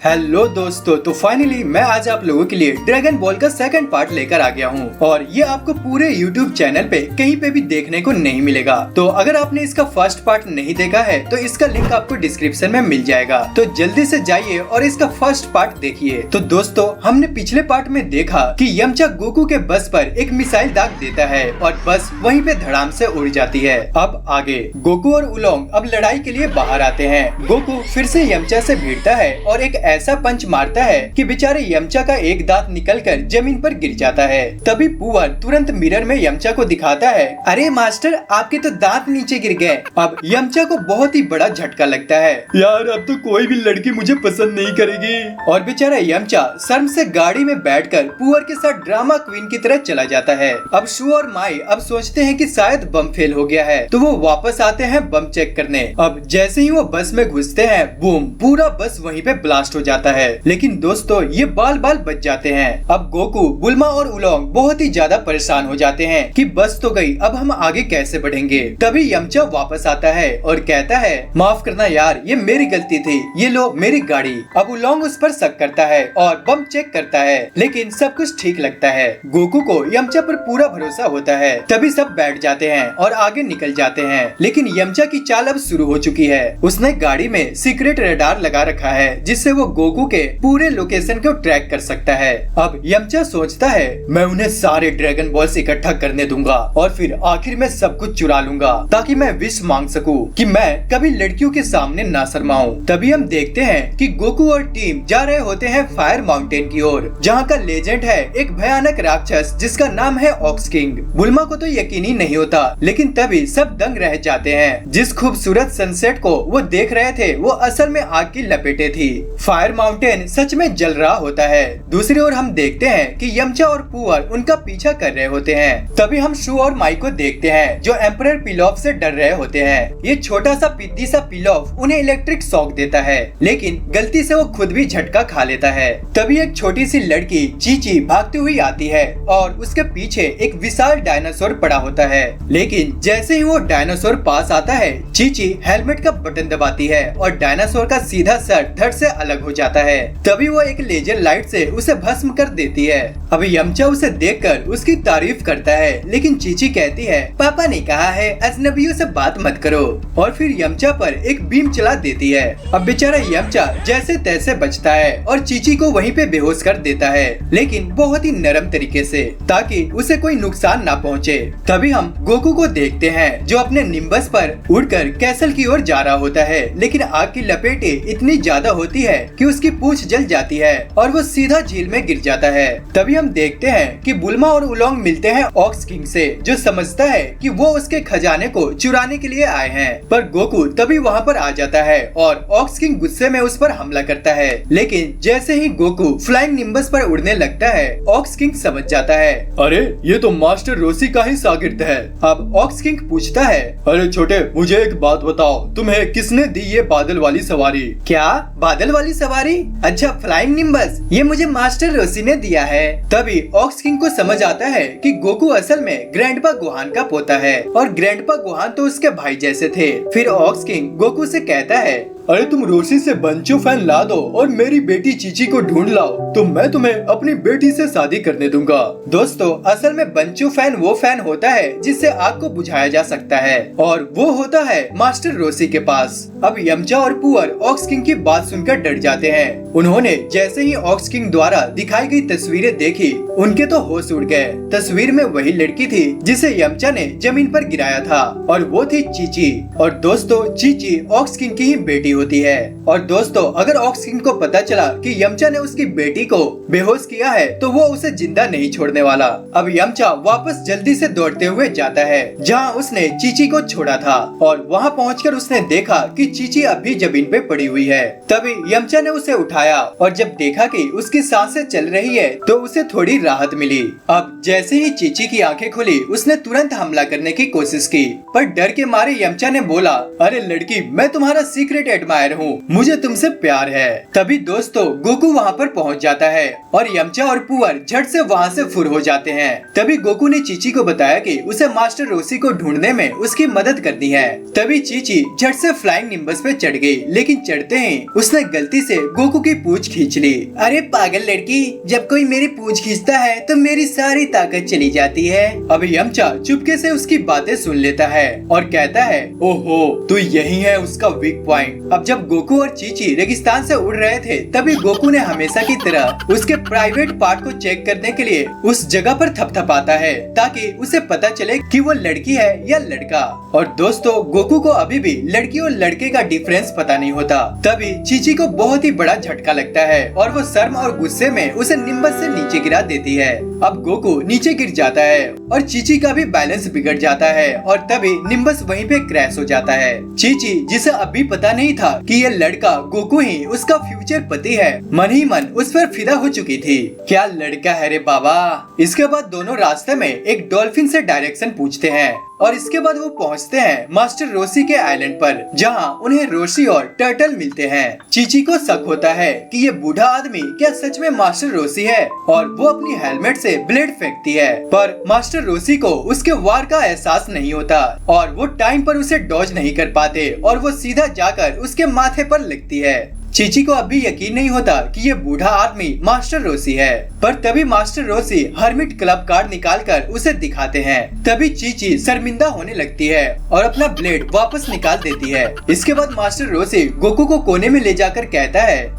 Hello दोस्तों, तो finally मैं आज आप लोगों के लिए ड्रैगन बॉल का सेकंड पार्ट लेकर आ गया हूँ और ये आपको पूरे यूट्यूब चैनल पे कहीं पे भी देखने को नहीं मिलेगा। तो अगर आपने इसका फर्स्ट पार्ट नहीं देखा है तो इसका लिंक आपको डिस्क्रिप्शन में मिल जाएगा, तो जल्दी से जाइए और इसका फर्स्ट पार्ट देखिए। तो दोस्तों, हमने पिछले पार्ट में देखा कि यमचा गोकू के बस पर एक मिसाइल दाग देता है और बस वहीं पे धड़ाम से उड़ जाती है। अब आगे गोकू और उलोंग अब लड़ाई के लिए बाहर आते हैं। गोकू फिर से यमचा से भिड़ता है और एक ऐसा पंच मारता है कि बेचारे यमचा का एक दांत निकलकर जमीन पर गिर जाता है। तभी पुअर तुरंत मिरर में यमचा को दिखाता है, अरे मास्टर, आपके तो दांत नीचे गिर गए। अब यमचा को बहुत ही बड़ा झटका लगता है, यार अब तो कोई भी लड़की मुझे पसंद नहीं करेगी। और बेचारा यमचा शर्म से गाड़ी में बैठकर पुअर के साथ ड्रामा क्वीन की तरह चला जाता है। अब शू और माई अब सोचते हैं कि शायद बम फेल हो गया है, तो वो वापस आते हैं बम चेक करने। अब जैसे ही वो बस में घुसते हैं, बूम, पूरा बस वहीं पे ब्लास्ट हो जाता है। लेकिन दोस्तों, ये बाल बाल बच जाते हैं। अब गोकू, बुल्मा और उलोंग बहुत ही ज्यादा परेशान हो जाते हैं कि बस तो गई, अब हम आगे कैसे बढ़ेंगे। तभी यमचा वापस आता है और कहता है, माफ करना यार, ये मेरी गलती थी, ये लो मेरी गाड़ी। अब उलोंग उस पर शक करता है और बम चेक करता है, लेकिन सब कुछ ठीक लगता है। गोकू को यमचा पर पूरा भरोसा होता है। तभी सब बैठ जाते हैं और आगे निकल जाते हैं। लेकिन यमचा की चाल अब शुरू हो चुकी है। उसने गाड़ी में सीक्रेट रडार लगा रखा है, जिससे वो गोकू के पूरे लोकेशन को ट्रैक कर सकता है। अब यमचा सोचता है, मैं उन्हें सारे ड्रैगन बॉल्स इकट्ठा करने दूंगा और फिर आखिर में सब कुछ चुरा लूंगा, ताकि मैं विश मांग सकूं कि मैं कभी लड़कियों के सामने ना शर्माऊं। तभी हम देखते हैं कि गोकू और टीम जा रहे होते हैं फायर माउंटेन की ओर, जहां का लेजेंड है एक भयानक राक्षस जिसका नाम है ऑक्स किंग। बुल्मा को तो यकीन ही नहीं होता, लेकिन तभी सब दंग रह जाते हैं। जिस खूबसूरत सनसेट को वो देख रहे थे वो असल में आग की लपेटे थी। फायर माउंटेन सच में जल रहा होता है। दूसरी ओर हम देखते हैं कि यमचा और पुअर उनका पीछा कर रहे होते हैं। तभी हम शू और माई को देखते हैं, जो एम्परर पिलॉफ से डर रहे होते हैं। ये छोटा सा पिद्दी सा पिलॉफ उन्हें इलेक्ट्रिक शॉक देता है, लेकिन गलती से वो खुद भी झटका खा लेता है। तभी एक छोटी सी लड़की चीची भागती हुई आती है और उसके पीछे एक विशाल डायनासोर पड़ा होता है। लेकिन जैसे ही वो डायनासोर पास आता है, चीची हेलमेट का बटन दबाती है और डायनासोर का सीधा सर धड़ से अलग हो जाता है। तभी वो एक लेजर लाइट से उसे भस्म कर देती है। अब यमचा उसे देखकर उसकी तारीफ करता है, लेकिन चीची कहती है, पापा ने कहा है अजनबियों से बात मत करो, और फिर यमचा पर एक बीम चला देती है। अब बेचारा यमचा जैसे तैसे बचता है और चीची को वहीं पे बेहोश कर देता है, लेकिन बहुत ही नरम तरीके से, ताकि उसे कोई नुकसान ना पहुँचे। तभी हम गोकू को देखते हैं, जो अपने निम्बस पर उड़कर कैसल की ओर जा रहा होता है, लेकिन आग की लपेटें इतनी ज्यादा होती है कि उसकी पूंछ जल जाती है और वो सीधा झील में गिर जाता है। तभी हम देखते हैं कि बुल्मा और उलोंग मिलते हैं ऑक्स किंग से, जो समझता है कि वो उसके खजाने को चुराने के लिए आए हैं। पर गोकू तभी वहाँ पर आ जाता है और ऑक्स किंग गुस्से में उस पर हमला करता है। लेकिन जैसे ही गोकू फ्लाइंग निम्बस पर उड़ने लगता है, ऑक्स किंग समझ जाता है, अरे ये तो मास्टर रोसी का ही शागिर्द है। अब ऑक्स किंग पूछता है, अरे छोटे, मुझे एक बात बताओ, तुम्हें किसने दी ये बादल वाली सवारी? क्या बादल वाली सवारी? अच्छा, फ्लाइंग निम्बस, ये मुझे मास्टर रोसी ने दिया है। तभी ऑक्स किंग को समझ आता है कि गोकू असल में ग्रैंडपा गोहान का पोता है और ग्रैंडपा गोहान तो उसके भाई जैसे थे। फिर ऑक्स किंग गोकू से कहता है, अरे तुम रोसी से बंचो फैन ला दो और मेरी बेटी चीची को ढूंढ लाओ, तो मैं तुम्हें अपनी बेटी से शादी करने दूंगा। दोस्तों, असल में बंचो फैन वो फैन होता है जिससे आग को बुझाया जा सकता है, और वो होता है मास्टर रोसी के पास। अब यमचा और पुअर ऑक्स किंग की बात सुनकर डर जाते हैं। उन्होंने जैसे ही ऑक्स किंग द्वारा दिखाई गई तस्वीरें देखी, उनके तो होश उड़ गए। तस्वीर में वही लड़की थी जिसे यमचा ने जमीन पर गिराया था, और वो थी चीची। और दोस्तों, चीची ऑक्स किंग की ही बेटी होती है। और दोस्तों, अगर ऑक्स किंग को पता चला कि यमचा ने उसकी बेटी को बेहोश किया है, तो वो उसे जिंदा नहीं छोड़ने वाला। अब यमचा वापस जल्दी से दौड़ते हुए जाता है जहां उसने चीची को छोड़ा था, और वहां पहुंचकर उसने देखा कि चीची अभी जमीन पे पड़ी हुई है। तभी यमचा ने उसे उठाया और जब देखा कि उसकी सांसें चल रही है, तो उसे थोड़ी राहत मिली। अब जैसे ही चीची की आंखें खुली, उसने तुरंत हमला करने की कोशिश की, पर डर के मारे यमचा ने बोला, अरे लड़की, मैं तुम्हारा सीक्रेट एडमायर हूँ, मुझे तुमसे प्यार है। तभी दोस्तों गोकू वहाँ पर पहुँच जाता है और यमचा और पुअर झट से वहाँ से फुर हो जाते हैं। तभी गोकू ने चीची को बताया कि उसे मास्टर रोसी को ढूंढने में उसकी मदद करनी है। तभी चीची झट से फ्लाइंग निम्बस पे चढ़ गई, लेकिन चढ़ते ही उसने गलती से गोकू की पूंछ खींच ली। अरे पागल लड़की, जब कोई मेरी पूंछ खींचता है तो मेरी सारी ताकत चली जाती है। अब यमचा चुपके से उसकी बातें सुन लेता है और कहता है, ओहो तो यही है उसका वीक पॉइंट। अब जब गोकू और चीची रेगिस्तान से उड़ रहे थे, तभी गोकू ने हमेशा की तरह उसके प्राइवेट पार्ट को चेक करने के लिए उस जगह पर थपथपाता है ताकि उसे पता चले कि वो लड़की है या लड़का। और दोस्तों गोकू को अभी भी लड़की और लड़के का डिफरेंस पता नहीं होता। तभी चीची को बहुत ही बड़ा झटका लगता है और वो शर्म और गुस्से में उसे निम्बस से नीचे गिरा देती है। अब गोकू नीचे गिर जाता है और चीची का भी बैलेंस बिगड़ जाता है और तभी निम्बस वहीं पे क्रैश हो जाता है। चीची, जिसे अभी पता नहीं था कि ये लड़का गोकू ही उसका फ्यूचर पति है, मन ही मन उस पर फिदा हो चुकी थी। क्या लड़का है रे बाबा। इसके बाद दोनों रास्ते में एक डॉल्फिन से डायरेक्शन पूछते हैं और इसके बाद वो पहुंचते हैं मास्टर रोसी के आइलैंड पर, जहां उन्हें रोसी और टर्टल मिलते हैं। चीची को शक होता है कि ये बूढ़ा आदमी क्या सच में मास्टर रोसी है और वो अपनी हेलमेट से ब्लेड फेंकती है, पर मास्टर रोसी को उसके वार का एहसास नहीं होता और वो टाइम पर उसे डॉज नहीं कर पाते और वो सीधा जाकर उसके माथे पर लगती है। चीची को अभी यकीन नहीं होता कि ये बूढ़ा आदमी मास्टर रोसी है, पर तभी master Rossi hermit club card निकालकर उसे दिखाते हैं। तभी चीची शर्मिंदा होने लगती है और अपना ब्लेड वापस निकाल देती है। इसके बाद मास्टर रोसी गोकू को कोने में ले जाकर कहता है,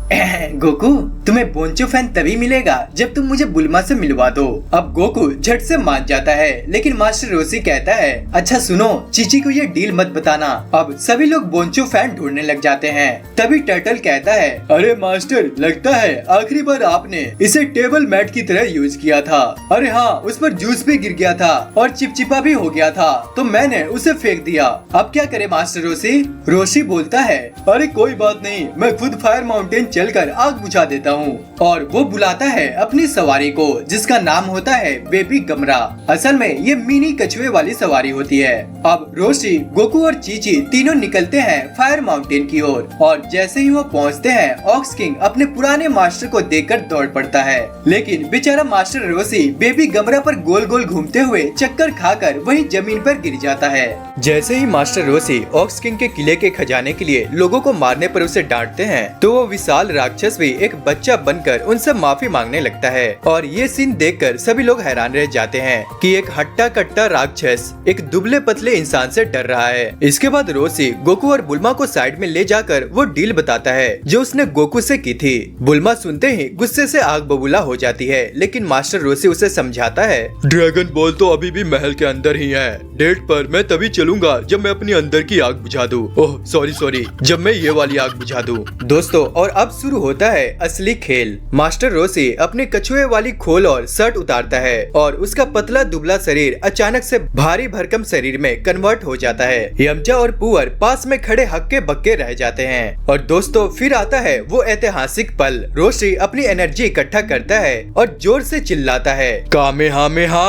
गोकू तुम्हें बोंचो फैन तभी मिलेगा जब तुम मुझे बुल्मा से मिलवा दो। अब गोकू झट से मान जाता है, लेकिन मास्टर रोसी कहता है, अच्छा सुनो, चीची को ये डील मत बताना। अब सभी लोग बोंचो फैन ढूंढने लग जाते हैं। तभी टर्टल कहता है, अरे मास्टर, लगता है आखिरी बार आपने इसे टेबल मैट की तरह यूज किया था। अरे हाँ, उस पर जूस भी गिर गया था और चिपचिपा भी हो गया था, तो मैंने उसे फेंक दिया। अब क्या करे मास्टर रोसी? रोसी बोलता है, अरे कोई बात नहीं, मैं खुद फायर माउंटेन चलकर आग बुझा देता हूँ। और वो बुलाता है अपनी सवारी को, जिसका नाम होता है बेबी गमरा। असल में ये मिनी कछुए वाली सवारी होती है। अब रोसी, गोकू और चीची तीनों निकलते हैं फायर माउंटेन की ओर और जैसे ही वो पहुँचते हैं, ऑक्स किंग अपने पुराने मास्टर को देखकर दौड़ पड़ता है, लेकिन बेचारा मास्टर रोसी बेबी गमरा पर गोल गोल घूमते हुए चक्कर खाकर वहीं जमीन पर गिर जाता है। जैसे ही मास्टर रोसी ऑक्स किंग के किले के खजाने के लिए लोगों को मारने पर उसे डांटते हैं, तो वो विशाल राक्षस भी एक बच्चा बनकर उनसे माफी मांगने लगता है। और ये सीन देखकर सभी लोग हैरान रह जाते हैं कि एक हट्टा कट्टा राक्षस एक दुबले पतले इंसान से डर रहा है। इसके बाद रोसी गोकू और बुल्मा को साइड में ले जाकर वो डील बताता है जो उसने गोकू से की थी। बुल्मा सुनते ही गुस्से से आग बबूला हो जाती है, लेकिन मास्टर रोसी उसे समझाता है, ड्रैगन बॉल तो अभी भी महल के अंदर ही है। डेट पर मैं तभी चलूंगा जब मैं अपनी अंदर की आग बुझा दूं। ओह सॉरी, जब मैं ये वाली आग बुझा दूं। दोस्तों, और अब शुरू होता है असली खेल। मास्टर रोसी अपने कछुए वाली खोल और शर्ट उतारता है और उसका पतला दुबला शरीर अचानक से भारी भरकम शरीर में कन्वर्ट हो जाता है। यमचा और पुअर पास में खड़े हक्के बक्के रह जाते हैं। और दोस्तों, फिर आता है वो ऐतिहासिक पल। रोसी अपनी एनर्जी इकट्ठा करता है और जोर से चिल्लाता है, कामेहामेहा।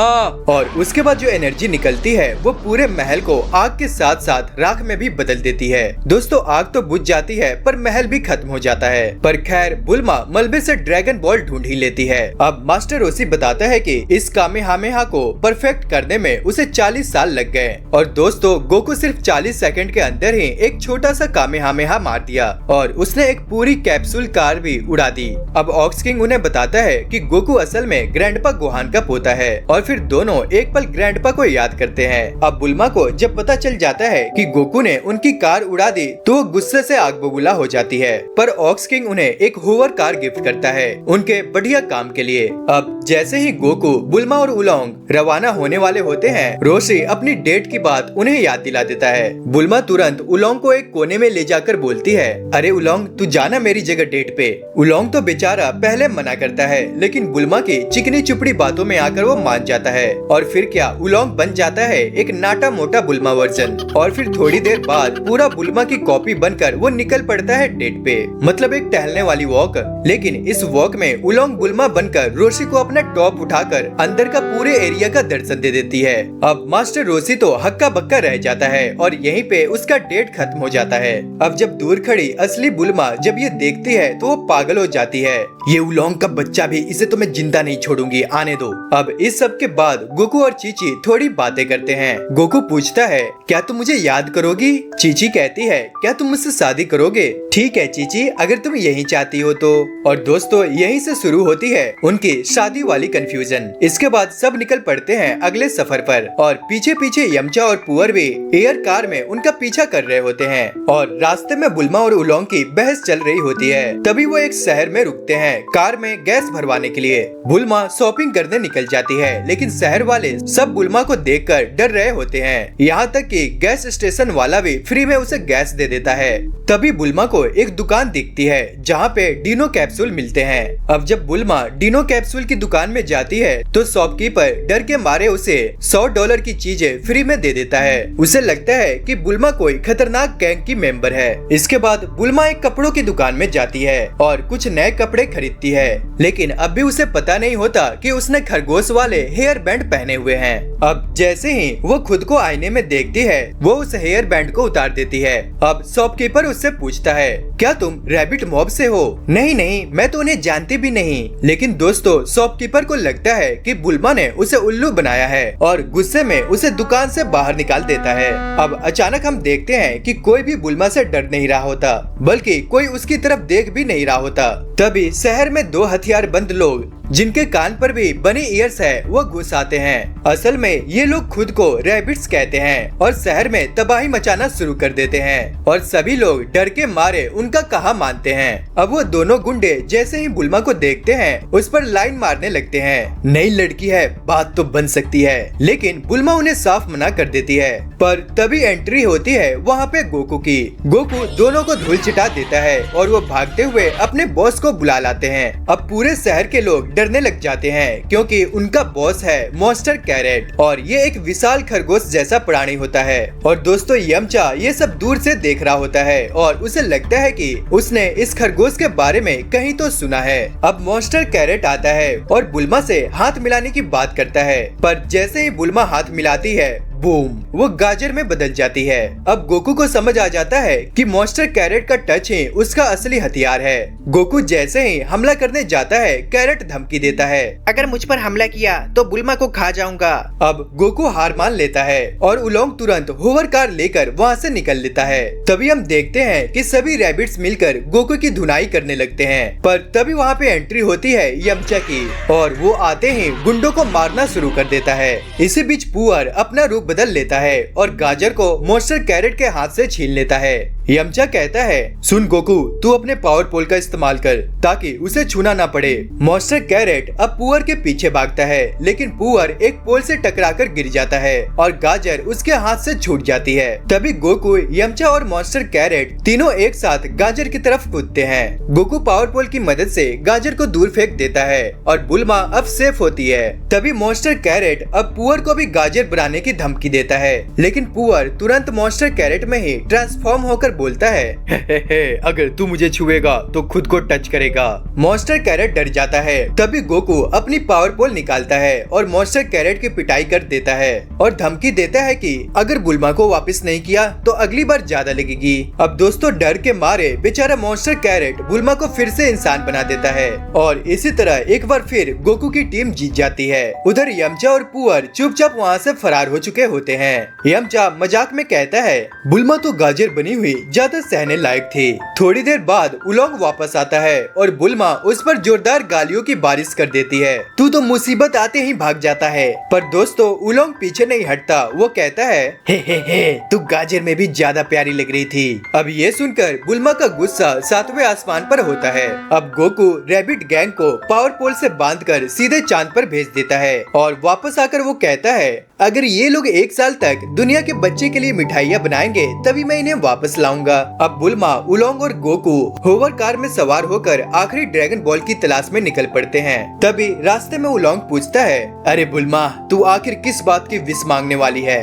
और उसके बाद जो एनर्जी निकलती है वो पूरे महल को आग के साथ साथ राख में भी बदल देती है। दोस्तों, आग तो बुझ जाती है पर महल भी खत्म हो जाता है। पर खैर, बुल्मा मलबे से ड्रैगन बॉल ढूंढ ही लेती है। अब मास्टर रोसी बताता है कि इस कामेहामेहा को परफेक्ट करने में उसे 40 साल लग गए। और दोस्तों, गोकू सिर्फ 40 सेकंड के अंदर ही एक छोटा सा कामेहामेहा मार दिया और उसने एक पूरी कैप्सूल कार भी उड़ा दी। अब ऑक्स किंग उन्हें बताता है कि गोकू असल में ग्रैंडपा गोहान का पोता है और फिर दोनों एक पल ग्रैंडपा को याद करते हैं। अब बुल्मा को जब पता चल जाता है कि गोकू ने उनकी कार उड़ा दी, तो वो गुस्से से आग बबूला हो जाती है। पर ऑक्स किंग उन्हें एक होवर कार गिफ्ट करता है उनके बढ़िया काम के लिए। अब जैसे ही गोकू, बुल्मा और उलोंग रवाना होने वाले होते हैं, रोसी अपनी डेट की बात उन्हें याद दिला देता है। बुल्मा तुरंत उलोंग को एक कोने में ले जाकर बोलती है, अरे उलोंग, तू जाना मेरी जगह डेट पे। उलोंग तो बेचारा पहले मना करता है, लेकिन बुल्मा की चिकनी चुपड़ी बातों में आकर वो मान जाता है और फिर क्या उलोंग बन जाता है एक नाटा मोटा बुल्मा वर्जन। और फिर थोड़ी देर बाद पूरा बुल्मा की कॉपी बनकर वो निकल पड़ता है डेट पे, मतलब एक टहलने वाली वॉक। लेकिन इस वॉक में उलोंग बुल्मा बनकर रोशी को अपना टॉप उठाकर अंदर का पूरे एरिया का दर्शन दे देती है। अब मास्टर रोशी तो हक्का बक्का रह जाता है और यहीं पे उसका डेट खत्म हो जाता है। अब जब दूर खड़ी असली बुल्मा जब ये देखती है तो वो पागल हो जाती है। ये उलोंग का बच्चा भी, इसे तो मैं जिंदा नहीं छोड़ूंगी, आने दो। अब इस सब के बाद गोकू और चीची थोड़ी बातें करते हैं। गोकू पूछता है क्या तुम मुझे याद करोगी? चीची कहती है क्या तुम मुझसे शादी करोगे? ठीक है चीची, अगर तुम यही चाहती हो तो। और दोस्तों यहीं से शुरू होती है उनकी शादी वाली कंफ्यूजन। इसके बाद सब निकल पड़ते हैं अगले सफर पर और पीछे पीछे यमचा और पुअर भी एयर कार में उनका पीछा कर रहे होते हैं और रास्ते में बुल्मा और उलोंग की बहस चल रही होती है। तभी वो एक शहर में रुकते हैं कार में गैस भरवाने के लिए। बुल्मा शॉपिंग करने निकल जाती है, लेकिन शहर वाले सब बुल्मा को देखकर डर रहे होते हैं। यहाँ तक कि गैस स्टेशन वाला भी फ्री में उसे गैस दे देता है। तभी बुल्मा को एक दुकान दिखती है जहाँ पे डिनो कैप्सूल मिलते हैं। अब जब बुल्मा डिनो कैप्सूल की दुकान में जाती है तो शॉपकीपर डर के मारे उसे $100 की चीजें फ्री में दे देता है। उसे लगता है कि बुल्मा कोई खतरनाक गैंग की मेंबर है। इसके बाद बुल्मा एक कपड़ों की दुकान में जाती है और कुछ नए कपड़े खरीदती है, लेकिन अब भी उसे पता नहीं होता कि उसने खरगोश वाले हेयर बैंड पहने हुए हैं। अब जैसे ही वो खुद को आईने में देखती है वो उस हेयर बैंड को उतार देती है। अब शॉपकीपर उससे पूछता है क्या तुम रैबिट मॉब से हो? नहीं नहीं, मैं तो उन्हें जानती भी नहीं। लेकिन दोस्तों शॉपकीपर को लगता है कि बुल्मा ने उसे उल्लू बनाया है और गुस्से में उसे दुकान से बाहर निकाल देता है। अब अचानक हम देखते हैं कि कोई भी बुल्मा से डर नहीं रहा होता, बल्कि कोई उसकी तरफ देख भी नहीं रहा होता। तभी शहर में 2 हथियारबंद लोग जिनके कान पर भी बनी ईयर्स है वो घुस आते हैं। असल में ये लोग खुद को रैबिट्स कहते हैं और शहर में तबाही मचाना शुरू कर देते हैं और सभी लोग डर के मारे उनका कहा मानते हैं। अब वो दोनों गुंडे जैसे ही बुल्मा को देखते हैं उस पर लाइन मारने लगते हैं। नई लड़की है, बात तो बन सकती है, लेकिन बुल्मा उन्हें साफ मना कर देती है। पर तभी एंट्री होती है वहाँ पे गोकू की। गोकू दोनों को धूल चिटा देता है और वो भागते हुए अपने बॉस को बुला लाते हैं। अब पूरे शहर के लोग डरने लग जाते हैं क्योंकि उनका बॉस है मॉन्स्टर कैरेट और ये एक विशाल खरगोश जैसा प्राणी होता है। और दोस्तों यमचा ये सब दूर से देख रहा होता है और उसे लगता है कि उसने इस खरगोश के बारे में कहीं तो सुना है। अब मॉन्स्टर कैरेट आता है और बुल्मा से हाथ मिलाने की बात करता है, पर जैसे ही बुल्मा हाथ मिलाती है बूम, वो गाजर में बदल जाती है। अब गोकू को समझ आ जाता है कि मॉन्स्टर कैरेट का टच ही उसका असली हथियार है। गोकू जैसे ही हमला करने जाता है कैरेट धमकी देता है अगर मुझ पर हमला किया तो बुल्मा को खा जाऊंगा। अब गोकू हार मान लेता है और उलोंग तुरंत होवर कार लेकर वहाँ से निकल लेता है। तभी हम देखते हैं कि सभी रैबिट्स मिलकर गोकू की धुनाई करने लगते हैं, पर तभी वहाँ पे एंट्री होती है यमचा की और वो आते ही गुंडों को मारना शुरू कर देता है। इसी बीच पुअर अपना रूप बदल लेता है और गाजर को मॉन्स्टर कैरेट के हाथ से छीन लेता है। यमचा कहता है सुन गोकू, तू अपने पावर पोल का इस्तेमाल कर ताकि उसे छूना ना पड़े। मॉन्स्टर कैरेट अब पुअर के पीछे भागता है, लेकिन पुअर एक पोल से टकराकर गिर जाता है और गाजर उसके हाथ से छूट जाती है। तभी गोकू, यमचा और मॉन्स्टर कैरेट तीनों एक साथ गाजर की तरफ कूदते हैं। गोकू पावर पोल की मदद से गाजर को दूर फेंक देता है और बुल्मा अब सेफ होती है। तभी मॉन्स्टर कैरेट अब पुअर को भी गाजर बनाने की धमकी देता है, लेकिन पुअर तुरंत मॉन्स्टर कैरेट में ही ट्रांसफॉर्म होकर बोलता है हे, अगर तू मुझे छुएगा तो खुद को टच करेगा। मॉन्स्टर कैरेट डर जाता है। तभी गोकू अपनी पावर पोल निकालता है और मॉन्स्टर कैरेट की पिटाई कर देता है और धमकी देता है कि अगर बुल्मा को वापस नहीं किया तो अगली बार ज्यादा लगेगी। अब दोस्तों डर के मारे बेचारा मॉन्स्टर कैरेट बुल्मा को फिर से इंसान बना देता है और इसी तरह एक बार फिर गोकू की टीम जीत जाती है। उधर यमचा और पुअर चुपचाप वहाँ से फरार हो चुके होते हैं। यमचा मजाक में कहता है बुल्मा तो गाजर बनी हुई ज्यादा सहने लायक थी। थोड़ी देर बाद उलोंग वापस आता है और बुल्मा उस पर जोरदार गालियों की बारिश कर देती है। तू तो मुसीबत आते ही भाग जाता है। पर दोस्तों उलोंग पीछे नहीं हटता। वो कहता है हे, तू गाजर में भी ज्यादा प्यारी लग रही थी। अब ये सुनकर बुल्मा का गुस्सा 7वें आसमान पर होता है। अब गोकू रैबिट गैंग को पावर पोल से बांधकर सीधे चांद पर भेज देता है और वापस आकर वो कहता है अगर ये लोग 1 साल तक दुनिया के बच्चे के लिए मिठाइयाँ बनाएंगे तभी मैं इन्हें वापस लाऊंगा। जाऊंगा। अब बुल्मा, उलोंग और गोकू होवर कार में सवार होकर आखिरी ड्रैगन बॉल की तलाश में निकल पड़ते हैं। तभी रास्ते में उलोंग पूछता है, अरे बुल्मा, तू आखिर किस बात की विश मांगने वाली है?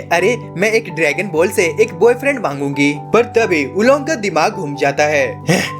अरे मैं एक ड्रैगन बॉल से एक बॉयफ्रेंड मांगूंगी। पर तभी उलोंग का दिमाग घूम जाता है,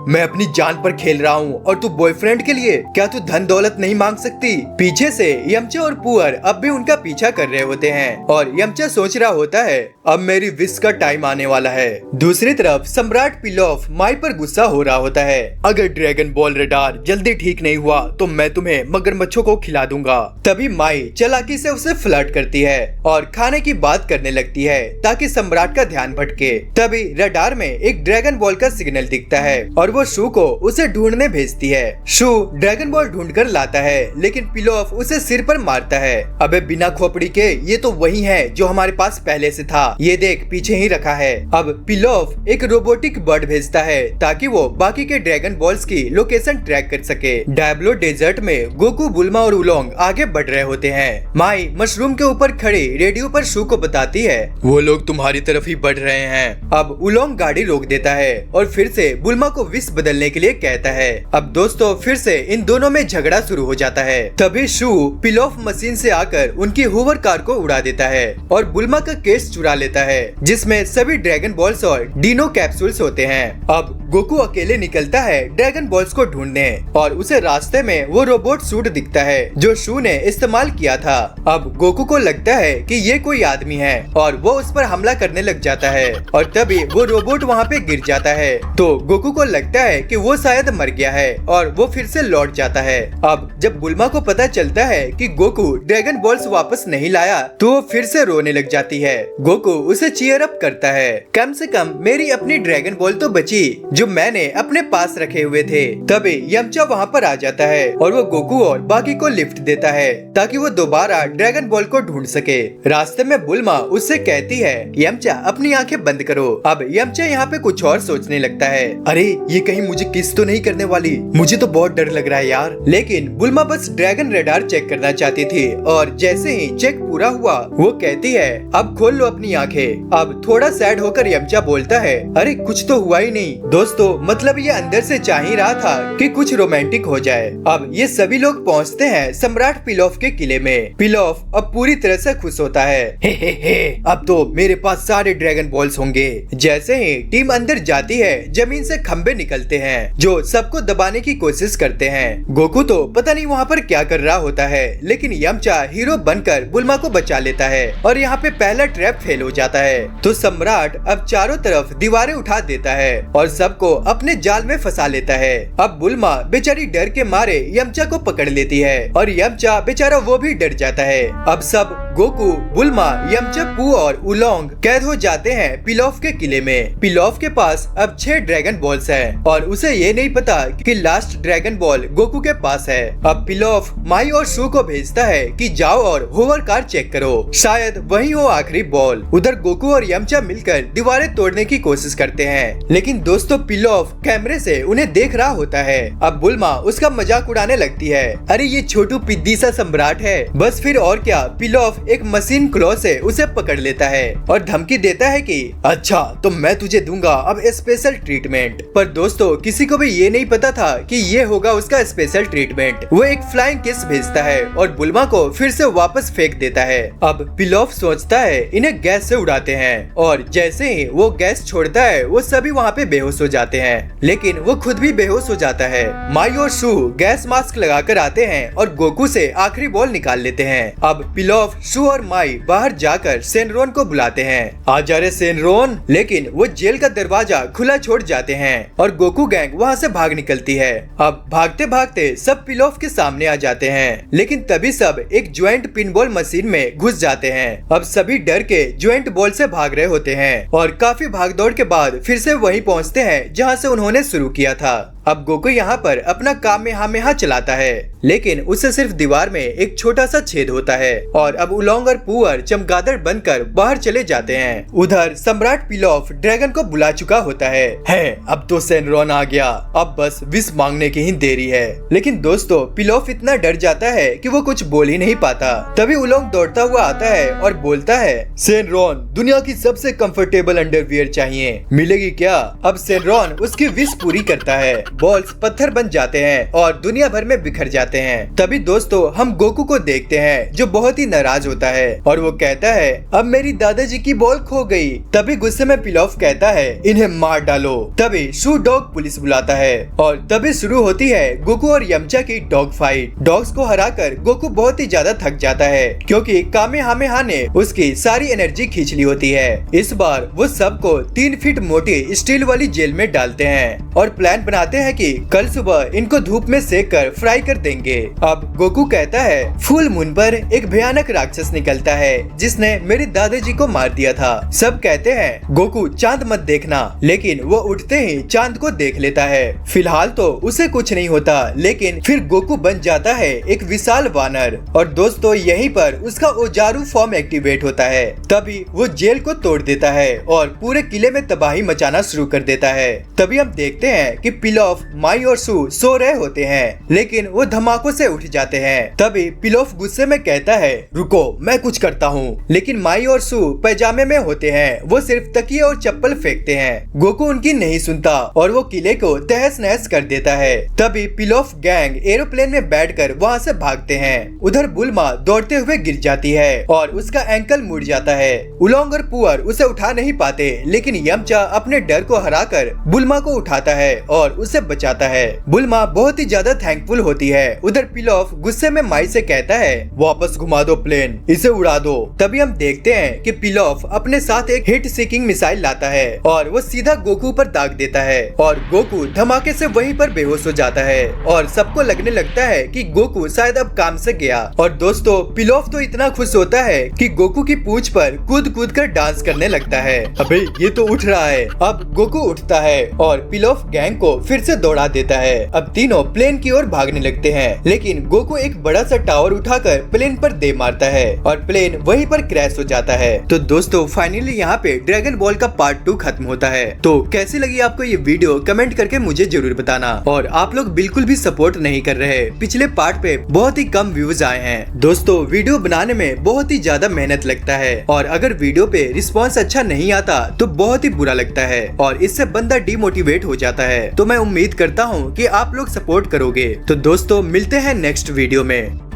मैं अपनी जान पर खेल रहा हूँ और तू बॉयफ्रेंड के लिए? क्या तू धन दौलत नहीं मांग सकती? पीछे से यमचा और पुअर अब भी उनका पीछा कर रहे होते हैं और यमचा सोच रहा होता है, अब मेरी विश का टाइम आने वाला है। दूसरी तरफ सम्राट पिलॉफ माई पर गुस्सा हो रहा होता है, अगर ड्रैगन बॉल रडार जल्दी ठीक नहीं हुआ तो मैं तुम्हें मगरमच्छों को खिला दूंगा। तभी माई चालाकी से उसे फ्लर्ट करती है और खाने की बात करने लगती है ताकि सम्राट का ध्यान भटके। तभी रडार में एक ड्रैगन बॉल का सिग्नल दिखता है और वो शू को उसे ढूंढने भेजती है। शू ड्रैगन बॉल ढूंढकर लाता है लेकिन पिलॉफ उसे सिर पर मारता है, अबे बिना खोपड़ी के, ये तो वही है जो हमारे पास पहले से था, ये देख पीछे ही रखा है। अब पिलॉफ एक रोबोटिक बर्ड भेजता है ताकि वो बाकी के ड्रैगन बॉल्स की लोकेशन ट्रैक कर सके। डायब्लो डेजर्ट में गोकू, बुल्मा और उलोंग आगे बढ़ रहे होते हैं। माई मशरूम के ऊपर खड़ी रेडियो पर शू को बताती है, वो लोग तुम्हारी तरफ ही बढ़ रहे हैं। अब उलोंग गाड़ी रोक देता है और फिर से बुल्मा को विश बदलने के लिए कहता है। अब दोस्तों फिर से इन दोनों में झगड़ा शुरू हो जाता है। तभी शू पिलॉफ मशीन से आकर उनकी होवर कार को उड़ा देता है और बुल्मा का केस चुरा लेता है जिसमें सभी ड्रैगन बॉल्स और डीनो कैप्सूल्स होते हैं। अब गोकू अकेले निकलता है ड्रैगन बॉल्स को ढूंढने और उसे रास्ते में वो रोबोट सूट दिखता है जो शू ने इस्तेमाल किया था। अब गोकू को लगता है कि ये कोई आदमी है और वो उस पर हमला करने लग जाता है और तभी वो रोबोट वहाँ पे गिर जाता है तो गोकू को लगता है कि वो शायद मर गया है और वो फिर से लौट जाता है। अब जब बुल्मा को पता चलता है कि गोकू ड्रैगन बॉल्स वापस नहीं लाया तो वो फिर से रोने लग जाती है। गोकू उसे चीयर अप करता है, कम से कम मेरी अपनी ड्रैगन बॉल तो बची जो मैंने अपने पास रखे हुए थे। तभी यमचा वहाँ पर आ जाता है और वो गोकू और बाकी को लिफ्ट देता है ताकि वो दोबारा ड्रैगन बॉल को ढूंढ सके। रास्ते में बुल्मा उससे कहती है, यमचा अपनी आंखें बंद करो। अब यमचा यहाँ पे कुछ और सोचने लगता है, अरे ये कहीं मुझे किस तो नहीं करने वाली, मुझे तो बहुत डर लग रहा है यार। लेकिन बुल्मा बस ड्रैगन रडार चेक करना चाहती थी और जैसे ही चेक पूरा हुआ वो कहती है, अब खोल लो अपनी आंखें। अब थोड़ा सैड होकर यमचा बोलता है, अरे कुछ तो हुआ ही नहीं। दोस्तों मतलब ये अंदर से चाह ही रहा था कि कुछ रोमांटिक हो जाए। अब ये सभी लोग पहुँचते हैं सम्राट पिलॉफ के किले में। पिलॉफ अब पूरी तरह से खुश होता है, हे अब तो मेरे पास सारे ड्रैगन बॉल्स होंगे। जैसे ही टीम अंदर जाती है जमीन से खंबे निकलते हैं जो सबको दबाने की कोशिश करते हैं। गोकू तो पता नहीं वहाँ पर क्या कर रहा होता है लेकिन यमचा हीरो बनकर बुल्मा को बचा लेता है और यहाँ पे पहला ट्रैप फेल हो जाता है तो सम्राट अब चारों तरफ दीवारें उठा देता है और सबको अपने जाल में फंसा लेता है। अब बुल्मा बेचारी डर के मारे यमचा को पकड़ लेती है और यमचा बेचारा वो भी डर जाता है। अब सब गोकू, बुल्मा, यमचा, पू और उलोंग कैद हो जाते हैं पिलॉफ के किले में। पिलॉफ के पास अब 6 ड्रैगन बॉल्स हैं और उसे ये नहीं पता कि लास्ट ड्रैगन बॉल गोकू के पास है। अब पिलॉफ माई और शू को भेजता है कि जाओ और होवर कार चेक करो, शायद वही हो आखिरी बॉल। उधर गोकू और यमचा मिलकर दीवारें तोड़ने की कोशिश करते हैं लेकिन दोस्तों पिलॉफ कैमरे से उन्हें देख रहा होता है। अब बुल्मा उसका मजाक उड़ाने लगती है, अरे ये छोटू पिद्दी सा सम्राट है। बस फिर और क्या, पिलॉफ एक मशीन क्लॉ से उसे पकड़ लेता है और धमकी देता है कि अच्छा तो मैं तुझे दूंगा अब स्पेशल ट्रीटमेंट। पर दोस्तों किसी को भी ये नहीं पता था कि ये होगा उसका स्पेशल ट्रीटमेंट। वो एक फ्लाइंग किस भेजता है और बुल्मा को फिर से वापस फेंक देता है। अब पिलॉफ सोचता है इन्हें गैस से उड़ाते हैं और जैसे ही वो गैस छोड़ता है वो सभी वहाँ पे बेहोश हो जाते हैं लेकिन वो खुद भी बेहोश हो जाता है। माई और शू गैस मास्क लगाकर आते हैं और गोकू से आखिरी बॉल निकाल लेते हैं। अब पिलॉफ, शू और माई बाहर जाकर सेनरोन को बुलाते हैं, आ जा रे सेनरोन। लेकिन वो जेल का दरवाजा खुला छोड़ जाते हैं और गोकू गैंग वहाँ से भाग निकलती है। अब भागते भागते सब पिलॉफ के सामने आ जाते हैं लेकिन तभी सब एक ज्वाइंट पिनबॉल मशीन में घुस जाते हैं। अब सभी डर के ज्वाइंट बॉल से भाग रहे होते हैं और काफी भागदौड़ के बाद फिर से वहीं पहुँचते हैं जहाँ से उन्होंने शुरू किया था। अब गोकू यहाँ पर अपना कामेहामेहा चलाता है, लेकिन उससे सिर्फ दीवार में एक छोटा सा छेद होता है और अब उलोंग और पुअर चमगादड़ बनकर बाहर चले जाते हैं। उधर सम्राट पिलॉफ ड्रैगन को बुला चुका होता है। अब तो सेनरॉन आ गया, अब बस विश मांगने की ही देरी है। लेकिन दोस्तों पिलॉफ इतना डर जाता है कि वो कुछ बोल ही नहीं पाता। तभी उलोंग दौड़ता हुआ आता है और बोलता है, सेनरॉन दुनिया की सबसे कंफर्टेबल अंडरवियर चाहिए, मिलेगी क्या? अब सेनरॉन उसकी विश पूरी करता है। बॉल्स पत्थर बन जाते हैं और दुनिया भर में बिखर जाते हैं। तभी दोस्तों हम गोकू को देखते हैं जो बहुत ही नाराज होता है और वो कहता है, अब मेरी दादाजी की बॉल खो गई। तभी गुस्से में पिलॉफ कहता है, इन्हें मार डालो। तभी शू डॉग पुलिस बुलाता है और तभी शुरू होती है गोकू और यमचा की डॉग फाइट। डॉग्स को हराकर गोकू बहुत ही ज्यादा थक जाता है क्योंकि कामेहामेहा ने उसकी सारी एनर्जी खींच ली होती है। इस बार वो सबको 3 फीट मोटी स्टील वाली जेल में डालते हैं और प्लान बनाते हैं कि कल सुबह इनको धूप में सेक कर फ्राई कर देंगे। अब गोकू कहता है, फुल मून पर एक भयानक राक्षस निकलता है जिसने मेरे दादाजी को मार दिया था। सब कहते हैं गोकू चांद मत देखना, लेकिन वो उठते ही चांद को देख लेता है। फिलहाल तो उसे कुछ नहीं होता, लेकिन फिर गोकू बन जाता है एक विशाल वानर और दोस्तों यहीं पर उसका ओजारू फॉर्म एक्टिवेट होता है। तभी वो जेल को तोड़ देता है और पूरे किले में तबाही मचाना शुरू कर देता है। तभी हम देखते हैं कि पिलॉफ, माई और सू सो रहे होते हैं, लेकिन वो धमाकों से उठ जाते हैं। तभी पिलॉफ गुस्से में कहता है, रुको मैं कुछ करता हूँ। लेकिन माई और सू पैजामे में होते हैं, वो सिर्फ तकिए और चप्पल फेंकते हैं। गोकू उनकी नहीं सुनता और वो किले को तहस नहस कर देता है। तभी पिलॉफ गैंग एरोप्लेन में बैठकर वहाँ से भागते हैं। उधर बुल्मा दौड़ते हुए गिर जाती है और उसका एंकल मुड़ जाता है। उलोंग और पुअर उसे उठा नहीं पाते, लेकिन यमचा अपने डर को हराकर बुल्मा को उठाता है और उसे बचाता है। बुल्मा बहुत ही ज्यादा थैंकफुल होती है। उधर पिलॉफ गुस्से में माई से कहता है, वापस घुमा दो प्लेन, इसे उड़ा दो। तभी हम देखते हैं कि पिलॉफ अपने साथ एक हिट सीकिंग मिसाइल लाता है और वो सीधा गोकू पर दाग देता है और गोकू धमाके से वहीं पर बेहोश हो जाता है और सबको लगने लगता है कि गोकू शायद अब काम से गया। और दोस्तों पिलॉफ तो इतना खुश होता है कि गोकू की पूंछ पर कूद कूद कर डांस करने लगता है। अबे ये तो उठ रहा है। अब गोकू उठता है और पिलॉफ गैंग को फिर से दौड़ा देता है। अब तीनों प्लेन की ओर भागने लगते हैं, लेकिन गोकू एक बड़ा सा टावर उठाकर प्लेन पर दे मारता है और प्लेन वहीं पर क्रैश हो जाता है। तो दोस्तों फाइनली यहाँ पे ड्रैगन बॉल का पार्ट 2 खत्म होता है। तो कैसी लगी आपको ये वीडियो कमेंट करके मुझे जरूर बताना। और आप लोग बिल्कुल भी सपोर्ट नहीं कर रहे, पिछले पार्ट पे बहुत ही कम व्यूज आए हैं। दोस्तों वीडियो बनाने में बहुत ही ज्यादा मेहनत लगता है और अगर वीडियो पे रिस्पॉन्स अच्छा नहीं आता तो बहुत ही बुरा लगता है और इससे बंदा डिमोटिवेट हो जाता है। तो मैं उम्मीद करता हूँ कि आप लोग सपोर्ट करोगे। तो दोस्तों मिलते हैं नेक्स्ट वीडियो में।